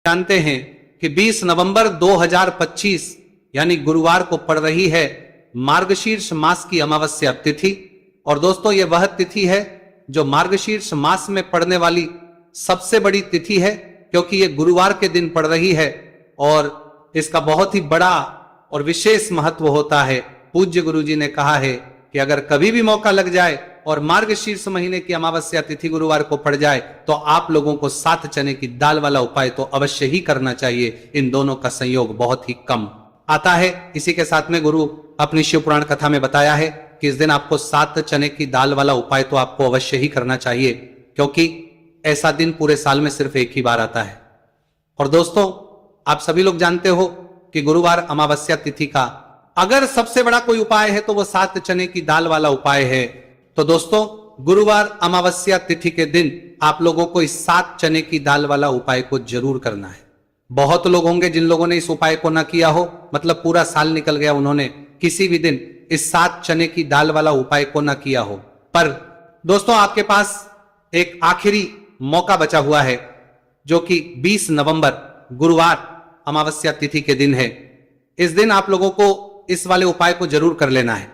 जानते हैं कि 20 नवंबर 2025 यानी गुरुवार को पड़ रही है मार्गशीर्ष मास की अमावस्या तिथि। और दोस्तों ये वह तिथि है जो मार्गशीर्ष मास में पड़ने वाली सबसे बड़ी तिथि है, क्योंकि ये गुरुवार के दिन पड़ रही है और इसका बहुत ही बड़ा और विशेष महत्व होता है। पूज्य गुरुजी ने कहा है कि अगर कभी भी मौका लग जाए और मार्गशीर्ष महीने की अमावस्या तिथि गुरुवार को पड़ जाए तो आप लोगों को 7 चने की दाल वाला उपाय तो अवश्य ही करना चाहिए। इन दोनों का संयोग बहुत ही कम आता है। इसी के साथ में गुरु अपनी शिव पुराण कथा में बताया है कि इस दिन आपको 7 चने की दाल वाला उपाय तो आपको अवश्य ही करना चाहिए, क्योंकि ऐसा दिन पूरे साल में सिर्फ एक ही बार आता है। और दोस्तों आप सभी लोग जानते हो कि गुरुवार अमावस्या तिथि का अगर सबसे बड़ा कोई उपाय है तो वो 7 चने की दाल वाला उपाय है। तो दोस्तों गुरुवार अमावस्या तिथि के दिन आप लोगों को इस 7 चने की दाल वाला उपाय को जरूर करना है। बहुत लोग होंगे जिन लोगों ने इस उपाय को ना किया हो, मतलब पूरा साल निकल गया, उन्होंने किसी भी दिन इस 7 चने की दाल वाला उपाय को ना किया हो। पर दोस्तों आपके पास एक आखिरी मौका बचा हुआ है, जो कि 20 नवंबर गुरुवार अमावस्या तिथि के दिन है। इस दिन आप लोगों को इस वाले उपाय को जरूर कर लेना है।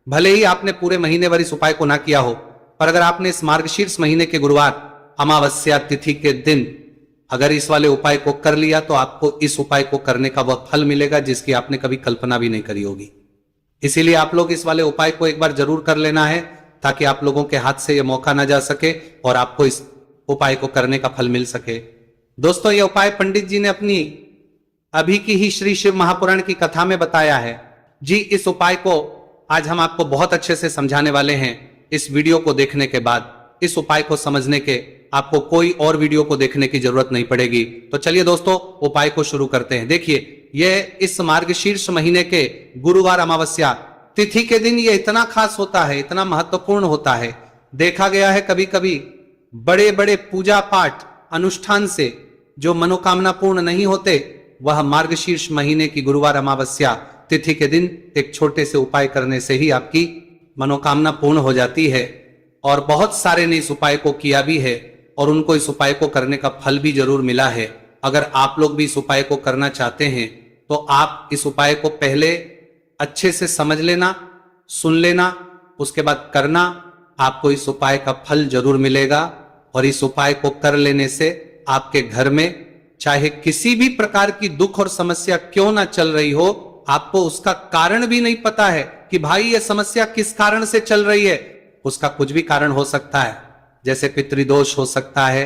भले ही आपने पूरे महीने भर इस उपाय को ना किया हो, पर अगर आपने इस मार्गशीर्ष महीने के गुरुवार अमावस्या तिथि के दिन अगर इस वाले उपाय को कर लिया तो आपको इस उपाय को करने का वह फल मिलेगा जिसकी आपने कभी कल्पना भी नहीं करी होगी। इसीलिए आप लोग इस वाले उपाय को एक बार जरूर कर लेना है, ताकि आप लोगों के हाथ से यह मौका ना जा सके और आपको इस उपाय को करने का फल मिल सके। दोस्तों यह उपाय पंडित जी ने अपनी अभी की ही श्री शिव महापुराण की कथा में बताया है जी। इस उपाय को आज हम आपको बहुत अच्छे से समझाने वाले हैं। इस वीडियो को देखने के बाद इस उपाय को समझने के आपको कोई और वीडियो को देखने की जरूरत नहीं पड़ेगी। तो चलिए दोस्तों उपाय को शुरू करते हैं। देखिए यह इस मार्गशीर्ष महीने के गुरुवार अमावस्या तिथि के दिन ये इतना खास होता है, इतना महत्वपूर्ण होता है। देखा गया है कभी कभी बड़े बड़े पूजा पाठ अनुष्ठान से जो मनोकामना पूर्ण नहीं होते, वह मार्गशीर्ष महीने की गुरुवार अमावस्या तिथि के दिन एक छोटे से उपाय करने से ही आपकी मनोकामना पूर्ण हो जाती है। और बहुत सारे ने इस उपाय को किया भी है और उनको इस उपाय को करने का फल भी जरूर मिला है। अगर आप लोग भी इस उपाय को करना चाहते हैं तो आप इस उपाय को पहले अच्छे से समझ लेना, सुन लेना, उसके बाद करना। आपको इस उपाय का फल जरूर मिलेगा और इस उपाय को कर लेने से आपके घर में चाहे किसी भी प्रकार की दुख और समस्या क्यों ना चल रही हो, आपको उसका कारण भी नहीं पता है कि भाई ये समस्या किस कारण से चल रही है। उसका कुछ भी कारण हो सकता है, जैसे पितृदोष हो सकता है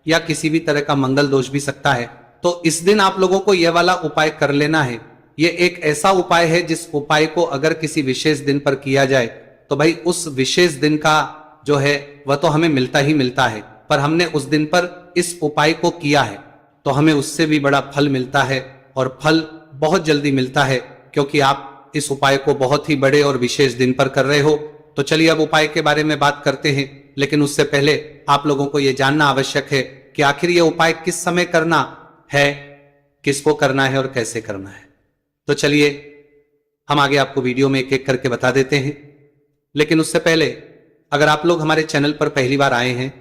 या किसी भी तरह का मंगल दोष भी सकता है। तो इस दिन आप लोगों को यह वाला उपाय कर लेना है। यह एक ऐसा उपाय है जिस उपाय को अगर किसी विशेष दिन पर किया जाए तो भाई उस विशेष दिन का जो है वह तो हमें मिलता ही मिलता है, पर हमने उस दिन पर इस उपाय को किया है तो हमें उससे भी बड़ा फल मिलता है। और फल बहुत जल्दी मिलता है क्योंकि आप इस उपाय को बहुत ही बड़े और विशेष दिन पर कर रहे हो। तो चलिए अब उपाय के बारे में बात करते हैं, लेकिन उससे पहले आप लोगों को यह जानना आवश्यक है कि आखिर यह उपाय किस समय करना है, किसको करना है और कैसे करना है। तो चलिए हम आगे आपको वीडियो में एक एक करके बता देते हैं। लेकिन उससे पहले अगर आप लोग हमारे चैनल पर पहली बार आए हैं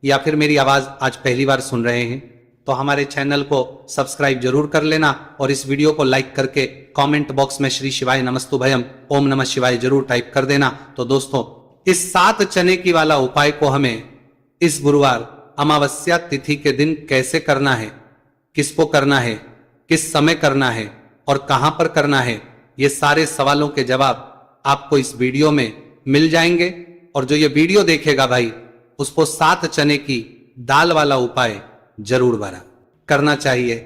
या फिर मेरी आवाज आज पहली बार सुन रहे हैं तो हमारे चैनल को सब्सक्राइब जरूर कर लेना और इस वीडियो को लाइक करके कमेंट बॉक्स में श्री शिवाय नमस्तुभयम ओम नमः शिवाय जरूर टाइप कर देना। तो दोस्तों इस 7 चने की वाला उपाय को हमें इस गुरुवार अमावस्या तिथि के दिन कैसे करना है, किसको करना है, किस समय करना है और कहां पर करना है, ये सारे सवालों के जवाब आपको इस वीडियो में मिल जाएंगे। और जो ये वीडियो देखेगा भाई उसको 7 चने की दाल वाला उपाय जरूर बना करना चाहिए,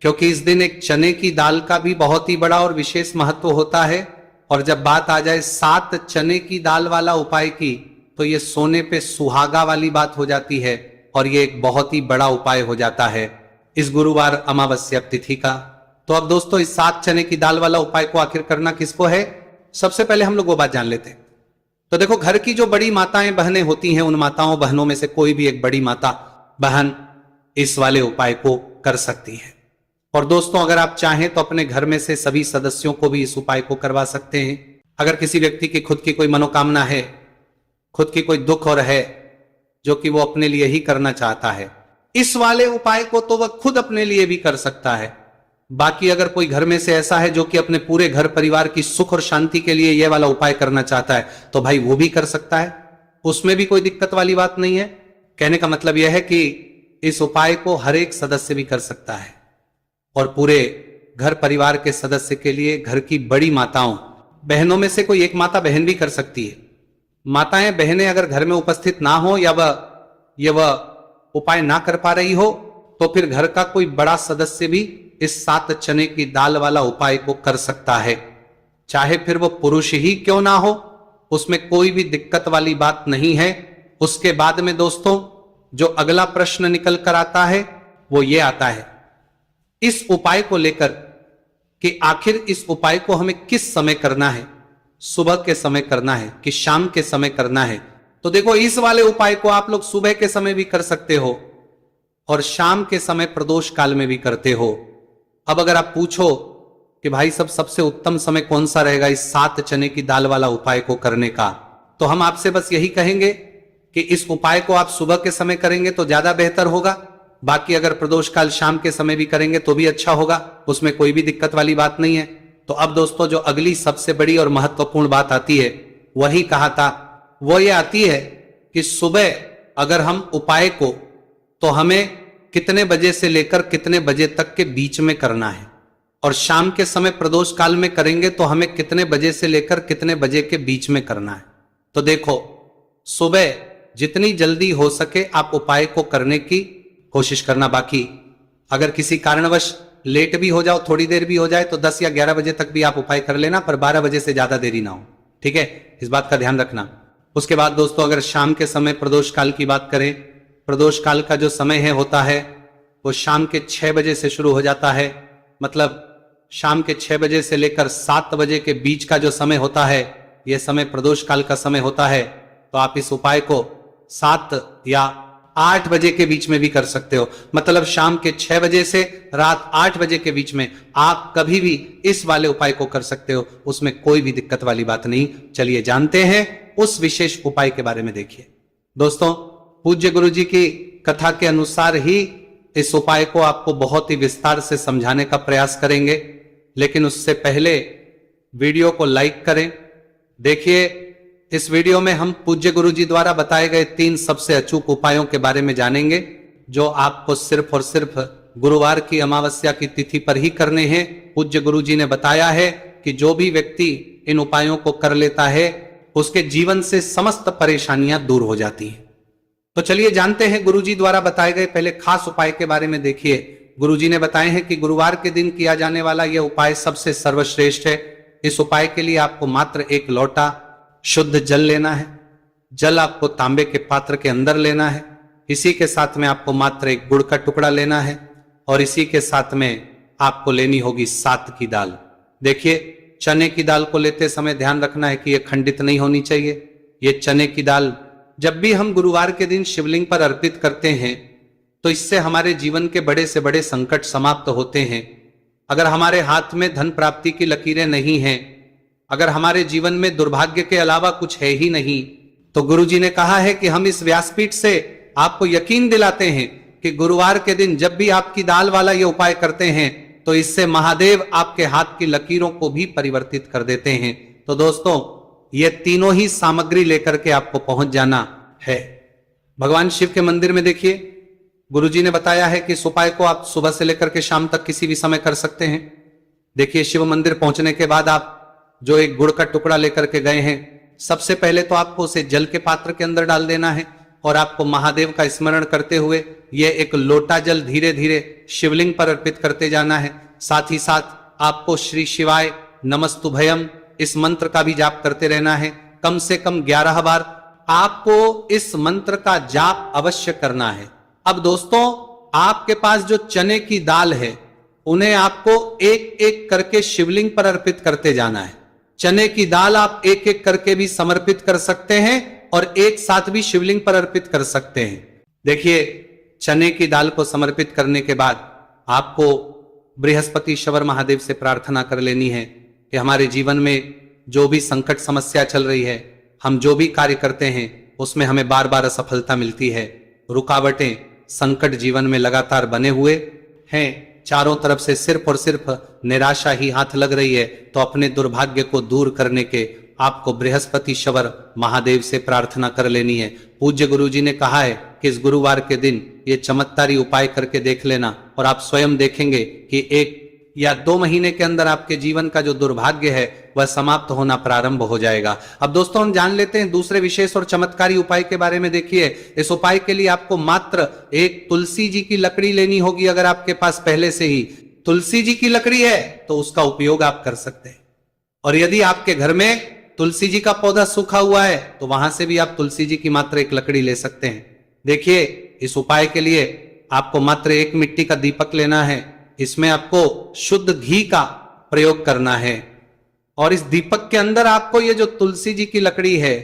क्योंकि इस दिन एक चने की दाल का भी बहुत ही बड़ा और विशेष महत्व होता है। और जब बात आ जाए 7 चने की दाल वाला उपाय की तो ये सोने पे सुहागा वाली बात हो जाती है और ये एक बहुत ही बड़ा उपाय हो जाता है इस गुरुवार अमावस्या तिथि का। तो अब दोस्तों इस 7 चने की दाल वाला उपाय को आखिर करना किसको है, सबसे पहले हम लोग वो बात जान लेते हैं। तो देखो घर की जो बड़ी माताएं बहनें होती हैं, उन माताओं बहनों में से कोई भी एक बड़ी माता बहन इस वाले उपाय को कर सकती है। और दोस्तों अगर आप चाहें तो अपने घर में से सभी सदस्यों को भी इस उपाय को करवा सकते हैं। अगर किसी व्यक्ति की खुद की कोई मनोकामना है, खुद की कोई दुख और है जो कि वो अपने लिए ही करना चाहता है, इस वाले उपाय को तो वह खुद अपने लिए भी कर सकता है। बाकी अगर कोई घर में से ऐसा है जो कि अपने पूरे घर परिवार की सुख और शांति के लिए यह वाला उपाय करना चाहता है, तो भाई वो भी कर सकता है, उसमें भी कोई दिक्कत वाली बात नहीं है। कहने का मतलब यह है कि इस उपाय को हर एक सदस्य भी कर सकता है और पूरे घर परिवार के सदस्य के लिए घर की बड़ी माताओं बहनों में से कोई एक माता बहन भी कर सकती है। माताएं बहनें अगर घर में उपस्थित ना हो या वह उपाय ना कर पा रही हो, तो फिर घर का कोई बड़ा सदस्य भी इस 7 चने की दाल वाला उपाय को कर सकता है, चाहे फिर वो पुरुष ही क्यों ना हो, उसमें कोई भी दिक्कत वाली बात नहीं है। उसके बाद में दोस्तों जो अगला प्रश्न निकल कर आता है वो ये आता है इस उपाय को लेकर कि आखिर इस उपाय को हमें किस समय करना है, सुबह के समय करना है कि शाम के समय करना है। तो देखो, इस वाले उपाय को आप लोग सुबह के समय भी कर सकते हो और शाम के समय प्रदोष काल में भी करते हो। अब अगर आप पूछो कि भाई सबसे उत्तम समय कौन सा रहेगा इस 7 चने की दाल वाला उपाय को करने का, तो हम आपसे बस यही कहेंगे कि इस उपाय को आप सुबह के समय करेंगे तो ज्यादा बेहतर होगा। बाकी अगर प्रदोष काल शाम के समय भी करेंगे तो भी अच्छा होगा, उसमें कोई भी दिक्कत वाली बात नहीं है। तो अब दोस्तों जो अगली सबसे बड़ी और महत्वपूर्ण बात आती है वही कहा था, वो ये आती है कि सुबह अगर हम उपाय को तो हमें कितने बजे से लेकर कितने बजे तक के बीच में करना है, और शाम के समय प्रदोष काल में करेंगे तो हमें कितने बजे से लेकर कितने बजे के बीच में करना है। तो देखो, सुबह जितनी जल्दी हो सके आप उपाय को करने की कोशिश करना। बाकी अगर किसी कारणवश लेट भी हो जाओ, थोड़ी देर भी हो जाए, तो 10 या 11 बजे तक भी आप उपाय कर लेना, पर 12 बजे से ज्यादा देरी ना हो, ठीक है, इस बात का ध्यान रखना। उसके बाद दोस्तों अगर शाम के समय प्रदोष काल की बात करें, प्रदोष काल का जो समय है होता है वो शाम के 6 बजे से शुरू हो जाता है। मतलब शाम के 6 बजे से लेकर 7 बजे के बीच का जो समय होता है, यह समय प्रदोष काल का समय होता है। तो आप इस उपाय को 7 या 8 बजे के बीच में भी कर सकते हो। मतलब शाम के 6 बजे से रात 8 बजे के बीच में आप कभी भी इस वाले उपाय को कर सकते हो, उसमें कोई भी दिक्कत वाली बात नहीं। चलिए जानते हैं उस विशेष उपाय के बारे में। देखिए दोस्तों, पूज्य गुरु जी की कथा के अनुसार ही इस उपाय को आपको बहुत ही विस्तार से समझाने का प्रयास करेंगे, लेकिन उससे पहले वीडियो को लाइक करें। देखिए, इस वीडियो में हम पूज्य गुरु जी द्वारा बताए गए 3 सबसे अचूक उपायों के बारे में जानेंगे, जो आपको सिर्फ और सिर्फ गुरुवार की अमावस्या की तिथि पर ही करने हैं। पूज्य गुरु जी ने बताया है कि जो भी व्यक्ति इन उपायों को कर लेता है उसके जीवन से समस्त परेशानियां दूर हो जाती हैं। तो चलिए जानते हैं गुरुजी द्वारा बताए गए पहले खास उपाय के बारे में। देखिए, गुरुजी ने बताए हैं कि गुरुवार के दिन किया जाने वाला यह उपाय सबसे सर्वश्रेष्ठ है। इस उपाय के लिए आपको मात्र 1 लोटा शुद्ध जल लेना है। जल आपको तांबे के पात्र के अंदर लेना है। इसी के साथ में आपको मात्र 1 गुड़ का टुकड़ा लेना है और इसी के साथ में आपको लेनी होगी 7 की दाल। देखिए, चने की दाल को लेते समय ध्यान रखना है कि यह खंडित नहीं होनी चाहिए। ये चने की दाल जब भी हम गुरुवार के दिन शिवलिंग पर अर्पित करते हैं तो इससे हमारे जीवन के बड़े से बड़े संकट समाप्त होते हैं। अगर हमारे हाथ में धन प्राप्ति की लकीरें नहीं हैं, अगर हमारे जीवन में दुर्भाग्य के अलावा कुछ है ही नहीं, तो गुरुजी ने कहा है कि हम इस व्यासपीठ से आपको यकीन दिलाते हैं कि गुरुवार के दिन जब भी आपकी दाल वाला ये उपाय करते हैं तो इससे महादेव आपके हाथ की लकीरों को भी परिवर्तित कर देते हैं। तो दोस्तों, ये तीनों ही सामग्री लेकर के आपको पहुंच जाना है भगवान शिव के मंदिर में। देखिए, गुरुजी ने बताया है कि इस उपाय को आप सुबह से लेकर के शाम तक किसी भी समय कर सकते हैं। देखिए, शिव मंदिर पहुंचने के बाद आप जो 1 गुड़ का टुकड़ा लेकर के गए हैं, सबसे पहले तो आपको उसे जल के पात्र के अंदर डाल देना है और आपको महादेव का स्मरण करते हुए ये 1 लोटा जल धीरे धीरे शिवलिंग पर अर्पित करते जाना है। साथ ही साथ आपको श्री शिवाय नमस्तुभयम इस मंत्र का भी जाप करते रहना है। कम से कम 11 बार आपको इस मंत्र का जाप अवश्य करना है। अब दोस्तों, आपके पास जो चने की दाल है उन्हें आपको एक एक करके शिवलिंग पर अर्पित करते जाना है। चने की दाल आप एक एक करके भी समर्पित कर सकते हैं और एक साथ भी शिवलिंग पर अर्पित कर सकते हैं। देखिए, चने की दाल को समर्पित करने के बाद आपको बृहस्पतिश्वर महादेव से प्रार्थना कर लेनी है कि हमारे जीवन में जो भी संकट समस्या चल रही है, हम जो भी कार्य करते हैं उसमें हमें बार बार असफलता मिलती है, रुकावटें संकट जीवन में लगातार बने हुए हैं, चारों तरफ से सिर्फ और सिर्फ निराशा ही हाथ लग रही है, तो अपने दुर्भाग्य को दूर करने के आपको बृहस्पतिश्वर महादेव से प्रार्थना कर लेनी है। पूज्य गुरु जी ने कहा है कि इस गुरुवार के दिन ये चमत्कारी उपाय करके देख लेना और आप स्वयं देखेंगे कि 1 या 2 महीने के अंदर आपके जीवन का जो दुर्भाग्य है वह समाप्त होना प्रारंभ हो जाएगा। अब दोस्तों हम जान लेते हैं दूसरे विशेष और चमत्कारी उपाय के बारे में। देखिए, इस उपाय के लिए आपको मात्र एक तुलसी जी की लकड़ी लेनी होगी। अगर आपके पास पहले से ही तुलसी जी की लकड़ी है तो उसका उपयोग आप कर सकते हैं, और यदि आपके घर में तुलसी जी का पौधा सूखा हुआ है तो वहां से भी आप तुलसी जी की मात्र एक लकड़ी ले सकते हैं। देखिए, इस उपाय के लिए आपको मात्र एक मिट्टी का दीपक लेना है, इसमें आपको शुद्ध घी का प्रयोग करना है, और इस दीपक के अंदर आपको ये जो तुलसी जी की लकड़ी है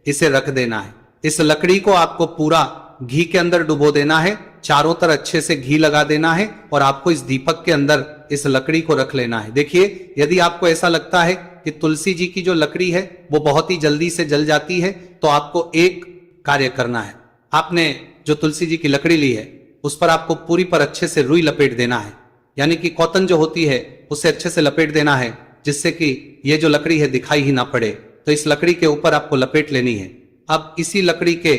इसे रख देना है। इस लकड़ी को आपको पूरा घी के अंदर डुबो देना है, चारों तरफ अच्छे से घी लगा देना है, और आपको इस दीपक के अंदर इस लकड़ी को रख लेना है। देखिए, यदि आपको ऐसा लगता है कि तुलसी जी की जो लकड़ी है वो बहुत ही जल्दी से जल जाती है, तो आपको एक कार्य करना है। आपने जो तुलसी जी की लकड़ी ली है उस पर आपको पूरी पर अच्छे से रुई लपेट देना है, यानी कि कॉटन जो होती है उसे अच्छे से लपेट देना है, जिससे कि ये जो लकड़ी है दिखाई ही ना पड़े। तो इस लकड़ी के ऊपर आपको लपेट लेनी है। अब इसी लकड़ी के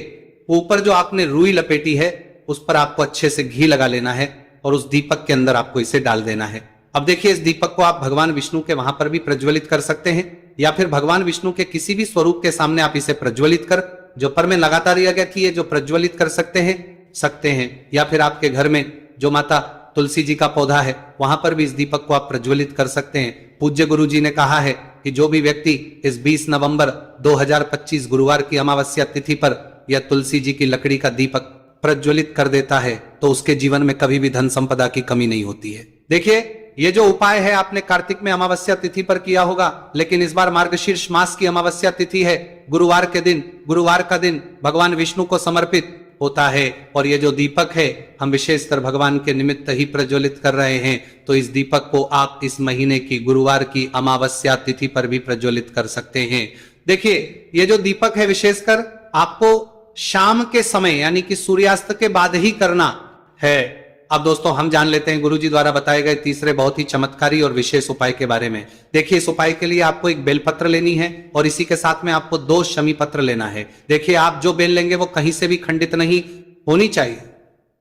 ऊपर जो आपने रुई लपेटी है उस पर आपको अच्छे से घी लगा लेना है, और उस दीपक के अंदर आपको इसे डाल देना है। अब देखिए, इस दीपक को आप भगवान विष्णु के वहां पर भी प्रज्वलित कर सकते हैं, या फिर भगवान विष्णु के किसी भी स्वरूप के सामने आप इसे प्रज्वलित कर, जो पर में लगातार यह की है, जो प्रज्वलित कर सकते हैं, या फिर आपके घर में जो माता तुलसी जी का पौधा है वहां पर भी इस दीपक को आप प्रज्वलित कर सकते हैं। पूज्य गुरु जी ने कहा है कि जो भी व्यक्ति इस 20 नवंबर 2025 गुरुवार की अमावस्या तिथि पर यह तुलसी जी की लकड़ी का दीपक प्रज्वलित कर देता है तो उसके जीवन में कभी भी धन संपदा की कमी नहीं होती है। देखिए, ये जो उपाय है आपने कार्तिक में अमावस्या तिथि पर किया होगा, लेकिन इस बार मार्गशीर्ष मास की अमावस्या तिथि है, गुरुवार का दिन भगवान विष्णु को समर्पित होता है, और ये जो दीपक है हम विशेषकर भगवान के निमित्त ही प्रज्वलित कर रहे हैं। तो इस दीपक को आप इस महीने की गुरुवार की अमावस्या तिथि पर भी प्रज्वलित कर सकते हैं। देखिए, ये जो दीपक है विशेषकर आपको शाम के समय यानी कि सूर्यास्त के बाद ही करना है। अब दोस्तों हम जान लेते हैं गुरुजी द्वारा बताए गए तीसरे बहुत ही चमत्कारी और विशेष उपाय के बारे में। देखिए, इस उपाय के लिए आपको एक बेलपत्र लेनी है, और इसी के साथ में आपको 2 शमी पत्र लेना है। देखिए, आप जो बेल लेंगे वो कहीं से भी खंडित नहीं होनी चाहिए,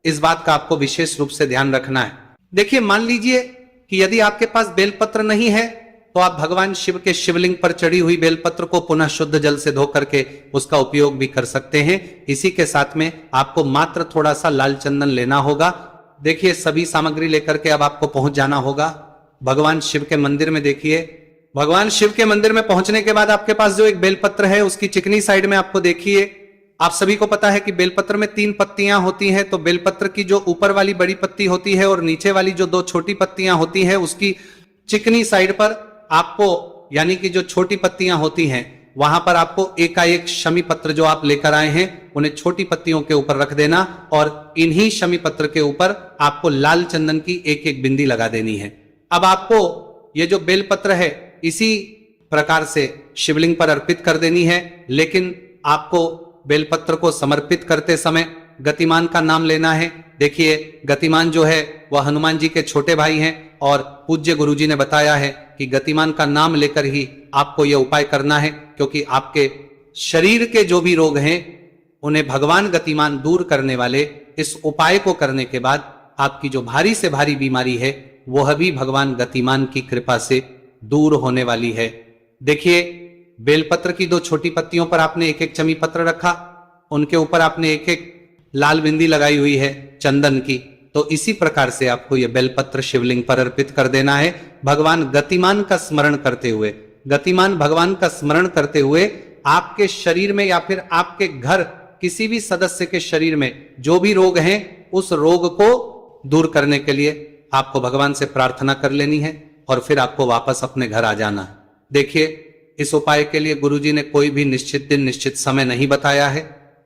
इस बात का आपको विशेष रूप से ध्यान रखना है। देखिए, मान लीजिए कि यदि आपके पास बेलपत्र नहीं है तो आप भगवान शिव के शिवलिंग पर चढ़ी हुई बेलपत्र को पुनः शुद्ध जल से धो करके उसका उपयोग भी कर सकते हैं। इसी के साथ में आपको मात्र थोड़ा सा लाल चंदन लेना होगा। देखिए, सभी सामग्री लेकर के अब आपको पहुंच जाना होगा भगवान शिव के मंदिर में। देखिए, भगवान शिव के मंदिर में पहुंचने के बाद आपके पास जो एक बेलपत्र है उसकी चिकनी साइड में आपको देखिए, आप सभी को पता है कि बेलपत्र में 3 पत्तियां होती हैं। तो बेलपत्र की जो ऊपर वाली बड़ी पत्ती होती है और नीचे वाली जो 2 छोटी पत्तियां होती हैं उसकी चिकनी साइड पर आपको, यानी कि जो छोटी पत्तियां होती हैं वहां पर आपको एकाएक शमी पत्र जो आप लेकर आए हैं उन्हें छोटी पत्तियों के ऊपर रख देना, और इन्हीं शमी पत्र के ऊपर आपको लाल चंदन की एक एक बिंदी लगा देनी है। अब आपको ये जो बेलपत्र है इसी प्रकार से शिवलिंग पर अर्पित कर देनी है, लेकिन आपको बेलपत्र को समर्पित करते समय गतिमान का नाम लेना है। देखिए, गतिमान जो है वह हनुमान जी के छोटे भाई हैं, और पूज्य गुरुजी ने बताया है कि गतिमान का नाम लेकर ही आपको यह उपाय करना है, क्योंकि आपके शरीर के जो भी रोग हैं उन्हें भगवान गतिमान दूर करने वाले इस उपाय को करने के बाद आपकी जो भारी से भारी बीमारी है वह भी भगवान गतिमान की कृपा से दूर होने वाली है। देखिए, बेलपत्र की 2 छोटी पत्तियों पर आपने एक एक चमी पत्र रखा, उनके ऊपर आपने एक एक लाल बिंदी लगाई हुई है चंदन की। तो इसी प्रकार से आपको यह बेलपत्र शिवलिंग पर अर्पित कर देना है, भगवान गतिमान का स्मरण करते हुए। गतिमान भगवान का स्मरण करते हुए आपके शरीर में या फिर आपके घर किसी भी सदस्य के शरीर में जो भी रोग हैं उस रोग को दूर करने के लिए आपको भगवान से प्रार्थना कर लेनी है, और फिर आपको वापस अपने घर आ जाना है। देखिए, इस उपाय के लिए गुरुजी ने कोई भी निश्चित दिन निश्चित समय नहीं बताया है,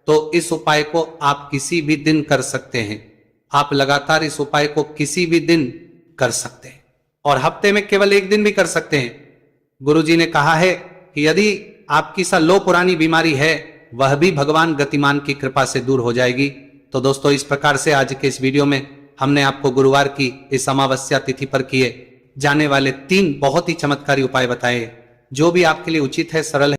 तो इस उपाय को आप किसी भी दिन कर सकते हैं। आप लगातार इस उपाय को किसी भी दिन कर सकते हैं, और हफ्ते में केवल एक दिन भी कर सकते हैं। गुरुजी ने कहा है कि यदि आपकी सा लो पुरानी बीमारी है वह भी भगवान गतिमान की कृपा से दूर हो जाएगी। तो दोस्तों इस प्रकार से आज के इस वीडियो में हमने आपको गुरुवार की इस अमावस्या तिथि पर किए जाने वाले 3 बहुत ही चमत्कारी उपाय बताए, जो भी आपके लिए उचित है, सरल है